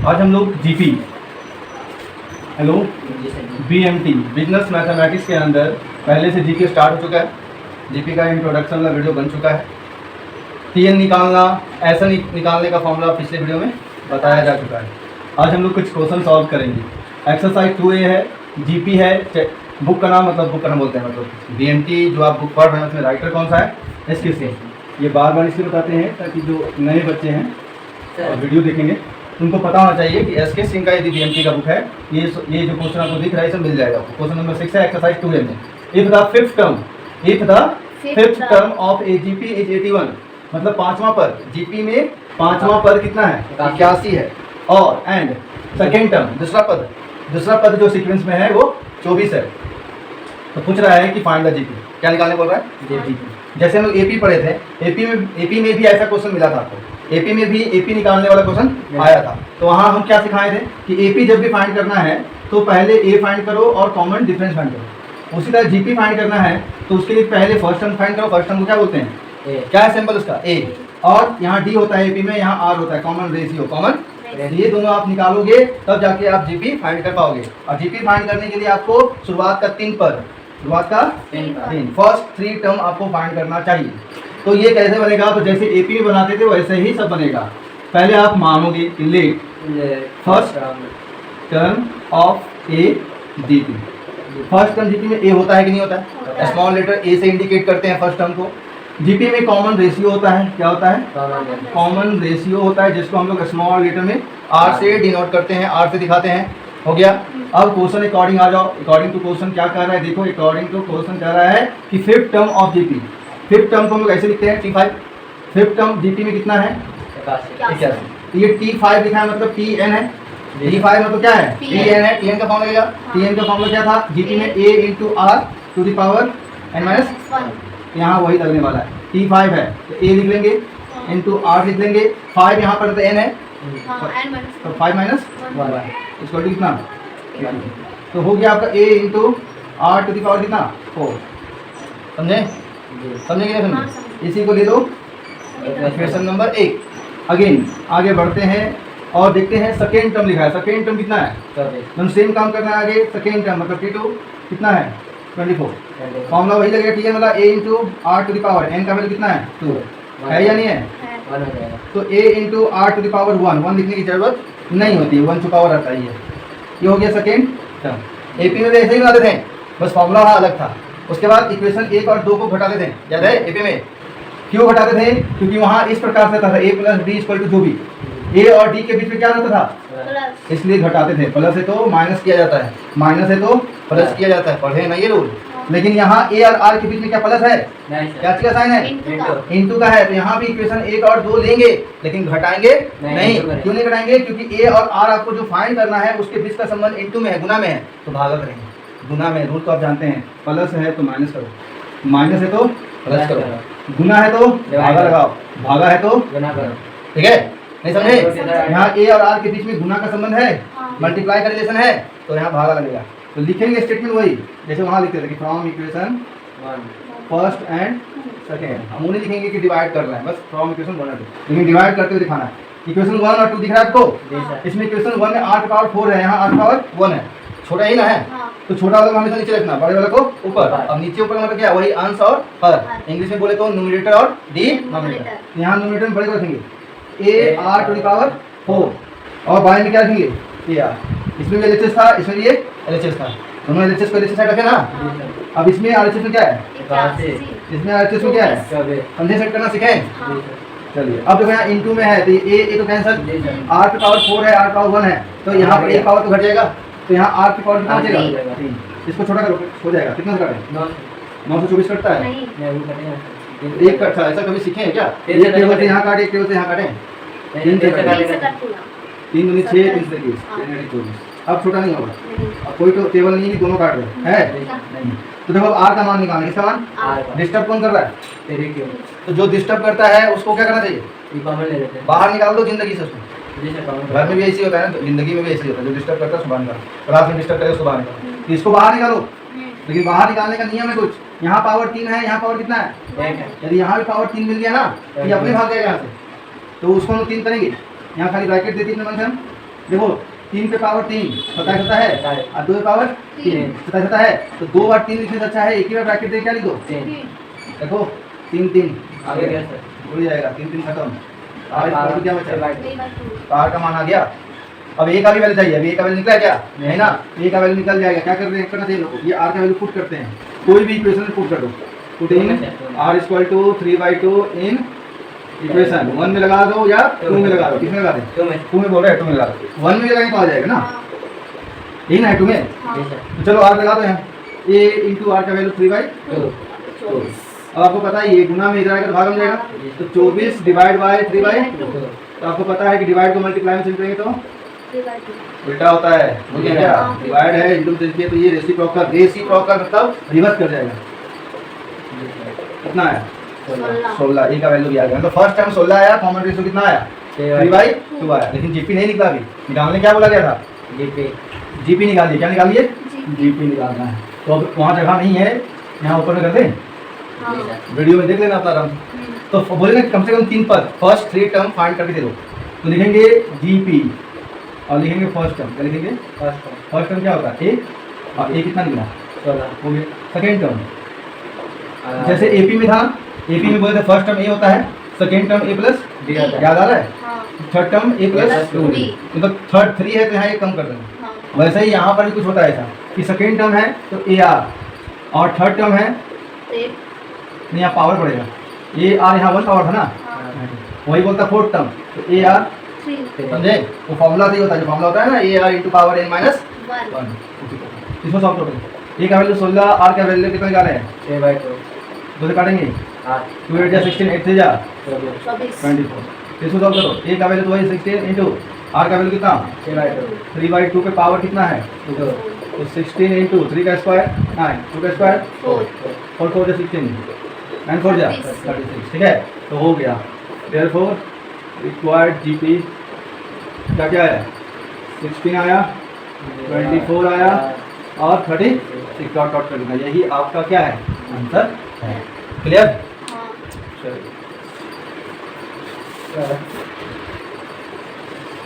आज हम लोग GP hello BMT business mathematics के अंदर पहले से जीके स्टार्ट हो चुका है। जीपी का इंट्रोडक्शन का वीडियो बन चुका है। टीएन निकालना, ऐसा निकालने का फॉर्मूला पिछले वीडियो में बताया जा चुका है। आज हम लोग कुछ क्वेश्चन सॉल्व करेंगे। एक्सरसाइज 2A है, जीपी है, बुक का नाम मतलब बुक का नाम बोलते हैं मतलब बीएमटी जो आप बुक पढ़ रहे हैं उसमें राइटर कौन सा है, एसके सिंह। ये बार बार इसलिए बताते हैं ताकि जो नए बच्चे हैं और वीडियो देखेंगे उनको पता होना चाहिए कि एसके सिंह का यदि बीएमटी का बुक है, ये जो क्वेश्चन आपको दिख रहा है इसे मिल जाएगा। क्वेश्चन नंबर 6 है एक्सरसाइज 2A में। If the fifth term of a GP is 81, मतलब पांचवा पद, जीपी में पांचवा पद कितना है, 81 है। और एंड सेकेंड टर्म, दूसरा पद जो सीक्वेंस में है वो 24 है। तो पूछ रहा है कि फाइंड द जीपी, क्या निकालने बोल रहा है, जीपी। जैसे हम लोग एपी पढ़े थे, एपी में भी ऐसा क्वेश्चन मिला था आपको। एपी में भी एपी निकालने वाला क्वेश्चन आया था। तो वहाँ हम क्या सिखाए थे कि एपी जब भी फाइंड करना है तो पहले ए फाइंड करो और कॉमन डिफरेंस फाइंड करो। उसी तरह जीपी फाइंड करना है तो उसके लिए पहले फर्स्ट टर्म फाइंड करो। फर्स्ट टर्म को क्या बोलते हैं, क्या है सिंबल उसका, ए। और यहाँ डी होता है एपी में, यहाँ आर होता है, कॉमन रेशियो, कॉमन। ये दोनों आप निकालोगे तब जाके आप जीपी फाइंड कर पाओगे। और जीपी फाइंड करने के लिए आपको शुरुआत का 3 पद, शुरुआत का 3 फर्स्ट 3 टर्म आपको फाइंड करना चाहिए। तो ये कैसे बनेगा, तो जैसे एपी में बनाते थे वैसे ही सब बनेगा। पहले आप मानोगे कि late first term of a GP. First term GP में ए होता है कि नहीं होता है, स्मॉल लेटर ए से इंडिकेट करते हैं फर्स्ट टर्म को। जीपी में कॉमन रेशियो होता है, क्या होता है, कॉमन रेशियो होता है, जिसको हम लोग स्मॉल लेटर में आर से डिनोट करते हैं, आर से दिखाते हैं। हो गया। अब क्वेश्चन अकॉर्डिंग आ जाओ। अकॉर्डिंग टू क्वेश्चन क्या कह रहा है, देखो अकॉर्डिंग टू क्वेश्चन कह रहा है कि fifth term of GP. Fifth term को हम लोग ऐसे लिखते हैं T5। फिफ्थ टर्म जीपी में कितना है, 81। तो ये T5 लिखा है मतलब TN है। T5 मतलब क्या है, TN है। TN का फॉर्मूला लगेगा, TN का फॉर्मूला क्या था, जीपी में A into r to the power n-1। यहाँ वही लगने वाला है। T5 है तो A लिख लेंगे इंटू आर लिख लेंगे। 5 यहाँ पर तो n है तो 5 माइनस 1 इसको कितना, तो हो गया आपका A into r to the power कितना, 4। समझे, समझे क्या समझे। इसी को ले दो क्वेश्चन नंबर 1। अगेन आगे बढ़ते हैं और देखते हैं सेकेंड टर्म लिखा है। सेकेंड टर्म कितना है, हम सेम काम करना है आगे। सेकेंड टर्म मतलब T2 कितना है, 24। फॉर्मूला वही लगेगा, TN वाला A into r to the power n का वैल्यू कितना है, 2 है या नहीं है, 1 हो जाएगा। तो A into r to the power 1 लिखने की जरूरत नहीं होती है, 1 छुपा हुआ रहता है। ये हो गया सेकेंड टर्म। एपी में भी ऐसे ही बनाते थे, बस फॉर्मूला वहाँ अलग था। उसके बाद इक्वेशन 1 और 2 को घटाते थे, याद है एपी में क्यों घटाते थे, क्योंकि वहाँ इस प्रकार से था A plus d equal to जो भी A और D के बीच में क्या रहता था, इसलिए घटाते थे। प्लस है तो माइनस किया जाता है, माइनस है तो प्लस किया जाता है, पढ़े ना ये रूल। लेकिन यहाँ A और R के बीच में क्या प्लस है, क्या चीज का साइन है, इंटू का है। तो यहाँ भी इक्वेशन 1 और 2 लेंगे लेकिन घटाएंगे नहीं। क्यों नहीं घटाएंगे, क्योंकि A और R आपको जो फाइंड करना है उसके बीच का संबंध इंटू में है, गुना में है, तो भागा करेंगे। गुना में रूल तो आप जानते हैं, प्लस है तो माइनस करो, माइनस है तो प्लस करो, गुना है तो भागा लगाओ, भागा है तो गुना करो। ठीक है, नहीं समझे। यहाँ A और R के बीच में गुना का संबंध है, मल्टीप्लाई का रिलेशन है, तो यहाँ भागा लगेगा। तो लिखेंगे स्टेटमेंट वही जैसे वहाँ लिखते थे कि from equation first and second. हम उन्हें लिखेंगे कि डिवाइड कर रहे हैं, बस फ्रॉम इक्वेशन 1 और 2, लेकिन डिवाइड करते हुए दिखाना है। इक्वेशन 1 और 2 दिख रहा है आपको, इसमें इक्वेशन 1 में 8 पावर 4 है, यहाँ 8 पावर 1 है, छोटा ही ना है। तो छोटा वाला को हमेशा नीचे रखना, बड़े वाले को ऊपर। अब नीचे ऊपर मतलब क्या, वही अंश और हर। इंग्लिश में बोले तो न्यूमरेटर और डिनोमिनेटर। यहाँ न्यूमरेटर में बड़े को रखेंगे A R to the power 4 और बाएं में क्या रखेंगे A R। इसमें भी LHS था, इसमें भी LHS था, दोनों LHS को LHS साइड रखे ना। अब इसमें RHS में क्या है, इसमें RHS में क्या है, समझे, सेट करना सीखें। चलिए अब देखो यहाँ इंटू में है तो ये तो कैंसिल, R की पावर 4 है, R पावर 1 है, तो यहाँ पर एक पावर तो घट जाएगा, तो यहाँ R की पावर कितना बचेगा, 3। इसको छोटा करो हो जाएगा, कितना से काटें, 9 से 24 कटता है, एक कटता है। ऐसा कभी सीखे हैं क्या, एक टेबल से यहाँ काटे, एक टेबल से यहाँ काटें, 3 से 3 दूनी 6, 3 से 20, 24। अब छोटा नहीं होगा, अब कोई तो टेबल नहीं है कि दोनों काट रहे हैं नहीं। तो देखो आर का मान निकालना, किसका मान, डिस्टर्ब कौन कर रहा है, तो जो डिस्टर्ब करता है उसको क्या करना चाहिए, बाहर निकाल दो जिंदगी से उसको। घर में भी ऐसी होता है ना, जिंदगी में भी ऐसी होता है, जो डिस्टर्ब करता है उसको बाहर निकालो, रात में डिस्टर्ब करे उसको बाहर निकालो, इसको बाहर निकालो। लेकिन बाहर निकालने का नियम है कुछ, यहाँ पावर 3 है, यहाँ पावर कितना है, यदि यहाँ भी पावर 3 मिल गया ना, ये अपने भाग जाएगा यहाँ से, तो उसको हम 3 करेंगे। यहाँ खाली ब्रैकेट देती है मन से हम देखो 3 पे पावर 3 27 होता है और 2 पे पावर 3 27 होता है। तो 2 बार 3 लिखने से अच्छा है एक ही बार ब्रैकेट दे क्या लिख दो, देखो 3 3 आगे उड़ जाएगा, 3 3 खत्म। आर क्या बचा, आर का मान आ गया। अब ए का भी वैल्यू चाहिए, अभी ए का वैल्यू निकला है क्या, नहीं ना, ए का वैल्यू निकल जाएगा। क्या करना चाहिए लोगों को, ये आर का वैल्यू पुट करते हैं, कोई भी इक्वेशन में पुट कर दो। Put in r equal to 3/2 in equation 1 में लगा दो या 2 में लगा दो, किसमें लगा दें, 2 में बोल रहे हैं, 2 में लगा दो। 1 में लगाएंगे तो आ जाएगा ना, यही ना है 2 में। तो चलो आर लगा दो यहाँ, ए इंटू आर का वैल्यू 3/2। अब आपको पता है ये गुना में इधर आएगा तो भाग में जाएगा, तो 24 डिवाइड बाय 3/2। तो आपको पता है कि डिवाइड को मल्टीप्लाई में चेंज करेंगे तो उल्टा होता है, मुझे क्या डिवाइड है इंटू चेंज किया तो ये रेसिप्रोकल, रेसिप्रोकल मतलब रिवर्स कर जाएगा। कितना है 16, ए का वैल्यू भी आ गया। तो फर्स्ट टाइम 16 आया, कॉमन रेशियो कितना आया 3/2 आया, लेकिन जीपी नहीं निकला। अभी निकालने क्या बोला गया था, जीपी निकालिए। क्या निकालिए, जीपी निकालना है। तो अब वहाँ जगह नहीं है, यहाँ ऊपर में कर दें, वीडियो में देख लेना अपना आराम। तो बोले ना कम से कम 3 पद, फर्स्ट 3 टर्म फाइंड करके दे दो। तो लिखेंगे जीपी और लिखेंगे फर्स्ट टर्म। क्या लिखेंगे, फर्स्ट टर्म क्या होता है ए, और ए कितना निकला 16 हो गया। सेकेंड टर्म जैसे एपी में था, एपी में बोले थे फर्स्ट टर्म ए होता है, सेकेंड टर्म ए प्लस डी, याद आ रहा है, थर्ड टर्म ए प्लस 2डी, मतलब थर्ड 3 है तो यहाँ एक कम कर देना। वैसे ही यहाँ पर भी कुछ होता है ऐसा कि सेकेंड टर्म है तो ए आर, और थर्ड टर्म है नहीं यहाँ पावर पड़ेगा, ए आर यहाँ 1 पावर था ना, वही बोलता फोर्थ टर्म तो ए आर, समझे, वो फॉर्मूला से होता है, जो फॉर्मूला होता है ना A R into power n minus 1। इसको सॉल्व करो। ए का वैल्यू 16, आर का वैल्यू कितना निकाले हैं 6/2, 2 से काटेंगे 2 8 जा 16, 8 3 जा 24। इसको सॉल्व करो। ए का वैल्यू तो वही 16 इंटू आर का वैल्यू कितना 3/2 पे पावर कितना है तो 16 इंटू 3 का स्क्वायर 9, 2 का स्क्वायर 4 4 जा 16, 9 4 जा 36। ठीक है, तो हो गया। देयरफॉर रिक्वायर्ड जीपी क्या क्या है 16 आया, 24 आया और 36 डॉट डॉट कर देना। यही आपका क्या है आंसर है। क्लियर,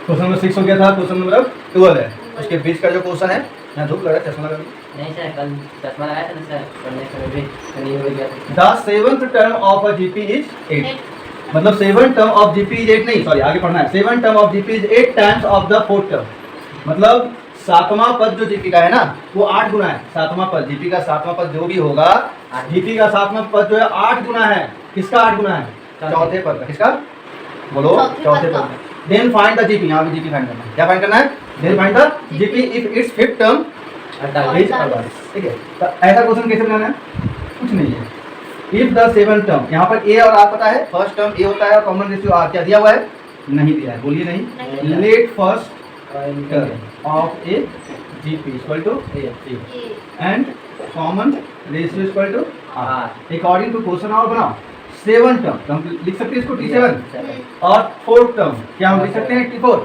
क्वेश्चन नंबर 6 हो गया था। क्वेश्चन नंबर 12 है, उसके बीच का जो क्वेश्चन है, यहाँ धूप लग रहा है, चश्मा लगा नहीं सर, कल चश्मा लगाया था ना सर, पढ़ने समय भी नहीं हो गया। The seventh term of a GP is 8, मतलब 7th term of GP is 8 नहीं, सॉरी आगे पढ़ना है। 7th term of GP is 8 times of the 4th term, मतलब 7वां पद जो जीपी का है ना वो 8 गुना है। 7वां पद जीपी का 7वां पद जो भी होगा, जीपी का 7वां पद जो है 8 गुना है। किसका 8 गुना है, चौथे पद का। किसका बोलो, चौथे पद। देन फाइंड द जीपी, यहाँ भी जीपी फाइंड करना है। क्या फाइंड करना है, then find the GP if its 5th term is 48। ठीक है, तो ऐसा क्वेश्चन कैसे बनाना है, कुछ नहीं है। इफ द 7th टर्म, यहाँ पर ए और आर पता है, फर्स्ट टर्म ए होता है और कॉमन रेशियो आर, क्या दिया हुआ है, नहीं दिया है, बोलिए नहीं। Let first term of a GP equal to a and common ratio equal to r according to question. और बनाओ 7th टर्म, तो हम लिख सकते हैं इसको T7, और 4th टर्म क्या हम लिख सकते हैं T4।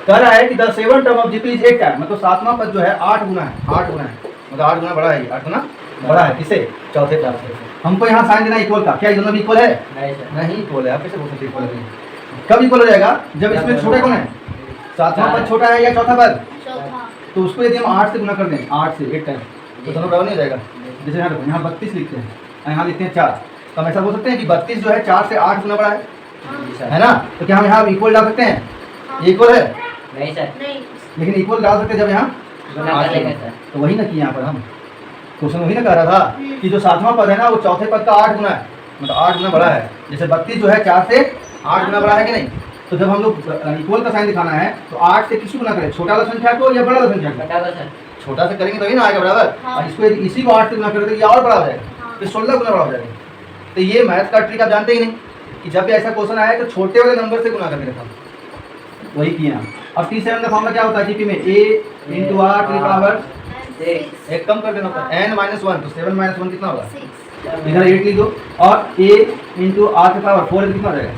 कह रहा है कि the 7th term of GP is 8 time, मतलब 7वां पद जो है 8 गुना है, 8 गुना है, मतलब 8 गुना बड़ा है, 8 गुना बड़ा है। किसे, चौथे टर्म से। हमको यहाँ साइन देना इक्वल का, क्या ये दोनों भी इक्वल है, नहीं इक्वल है। आप कैसे बोल सकते इक्वल है, कब इक्वल हो जाएगा, जब इसमें छोटा कौन है, 7वां पद छोटा है या चौथा पद, तो उसको यदि हम 8 से गुना कर दें, 8 से 8 टाइम, तो दोनों बराबर नहीं हो जाएगा। जैसे यहाँ देखो, यहाँ 32 लिखते हैं, यहाँ लिखते हैं 4, तो हम ऐसा बोल सकते हैं कि 32 जो है 4 से 8 गुना बड़ा है ना। तो क्या हम यहाँ इक्वल डाल सकते हैं, इक्वल है, नहीं सर, लेकिन इक्वल डाल सकते हैं जब यहाँ, तो वही ना कि यहाँ पर हम क्वेश्चन वही ना कह रहा था कि जो 7वां पद है ना वो चौथे पद का 8 गुना है, मतलब 8 गुना बड़ा है। जैसे 32 जो है 4 से 8 गुना बड़ा है कि नहीं। तो जब हम लोग इक्वल का साइन दिखाना है तो 8 से किसको गुना करें, छोटा वाला संख्या को या बड़ा वाला संख्या को, छोटा से करेंगे तभी ना आएगा बराबर। और इसको यदि इसी को 8 से गुना करें तो ये और बड़ा हो जाएगा, तो 16 गुना बड़ा हो जाएगा। तो ये मैथ का ट्रिक आप जानते ही नहीं कि जब भी ऐसा क्वेश्चन आया तो छोटे वाले नंबर से गुना करके रखा, वही किया। और T7 का फॉर्मूला क्या होता है जीपी में, a into r to the power 6, एक कम कर देना होता है n माइनस 1, तो 7 माइनस 1 कितना होगा, इधर 8 लिख दो, और a into r to the power 4 कितना हो जाएगा,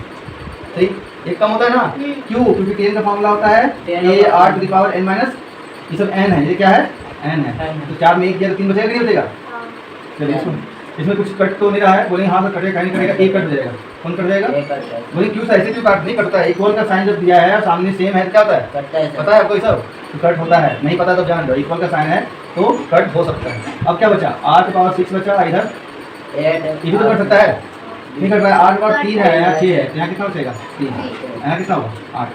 सही, एक कम होता है ना, क्यों, क्योंकि 10 का फॉर्मूला होता है a r to the power n minus, ये सब n है, ये क्या है n है, तो 4 में 1 दिया तो 3 बचेगा कि नहीं बचेगा। चलिए इसको इसमें कुछ कट तो नहीं रहा है, बोलेंगे हाँ सर कटेगा नहीं कटेगा, एक कट जाएगा, कौन कट जाएगा? एक कट जाएगा। बोले क्यों सर ऐसे क्यों काट नहीं कटता है? इक्वल का साइन जब दिया है और सामने सेम है तो क्या होता है? कटता है सर। पता है आपको ये सब? तो कट होता है, नहीं पता तो जान लो, इक्वल का साइन है तो कट हो सकता है। अब क्या बचा? 8 पावर 6 बचा, इधर 8 ये भी तो कट सकता है, नहीं कट रहा है। 8 पावर 3 है, यहाँ 6 है, तो यहाँ कितना बचेगा? 3। यहाँ कितना होगा? 8।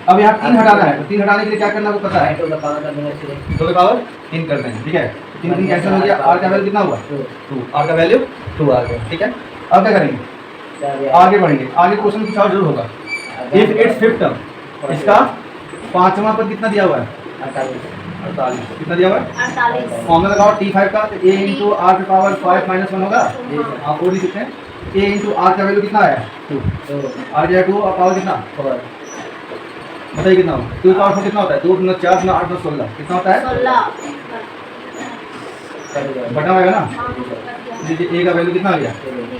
अब यहाँ 3 हटाना है, तो 3 हटाने के लिए क्या करना है वो पता है? 2 का पावर कर देंगे सीधे। 2 के पावर 3 कर देंगे, ठीक है। 3 कैंसिल हो गया, r का वैल्यू कितना हुआ? 2। r का वैल्यू 2 आ गया, ठीक है। अब क्या करेंगे? आगे बढ़ेंगे, आगे क्वेश्चन कुछ और जरूर होगा। इफ इट्स फिफ्थ टर्म, इसका पांचवा पद कितना दिया हुआ है? 48। कितना दिया हुआ है? 48। फॉर्मूला लगाओ T5 का, तो a इंटू आर के पावर 5 माइनस 1 होगा। जी सर। आप और लिख सकते हैं, a इंटू आर का वैल्यू कितना आया? 2। 2 आर गया 2 और पावर कितना? 4 बताइए कितना होगा? 2 पावर 4 कितना होता है? 2 गुना 4 गुना 8 गुना 16 कितना होता है? 16। कर दिया। बटा आएगा ना। हाँ, देखिए a का वैल्यू कितना आ गया?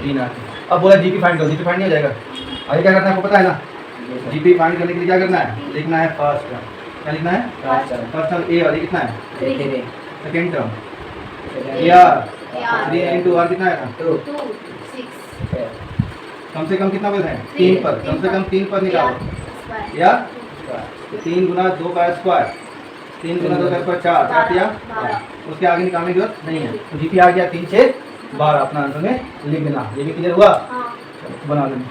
3 आ गया। अब बोला जीपी फाइंड करो, जीपी फाइंड नहीं हो जाएगा। आगे क्या करना है आपको पता है ना? जी सर। जीपी फाइंड करने के लिए क्या करना है? लिखना है फर्स्ट टर्म, क्या लिखना है? फर्स्ट टर्म a वाली कितना है? 3 second term second are 3 into are कितना आएगा? 2 2 6 कम से कम कितना पद है? 3 पद, कम से कम 3 पद निकालो। या 3 गुना 2 का स्क्वायर, 3 गुना 2 का स्क्वायर 4, क्या किया? 12। उसके आगे निकालने की जरूरत नहीं है। तो जीपी आ गया 3 6 12, अपना आंसर में लिख देना। ये भी क्लियर हुआ? हाँ। बना लेना।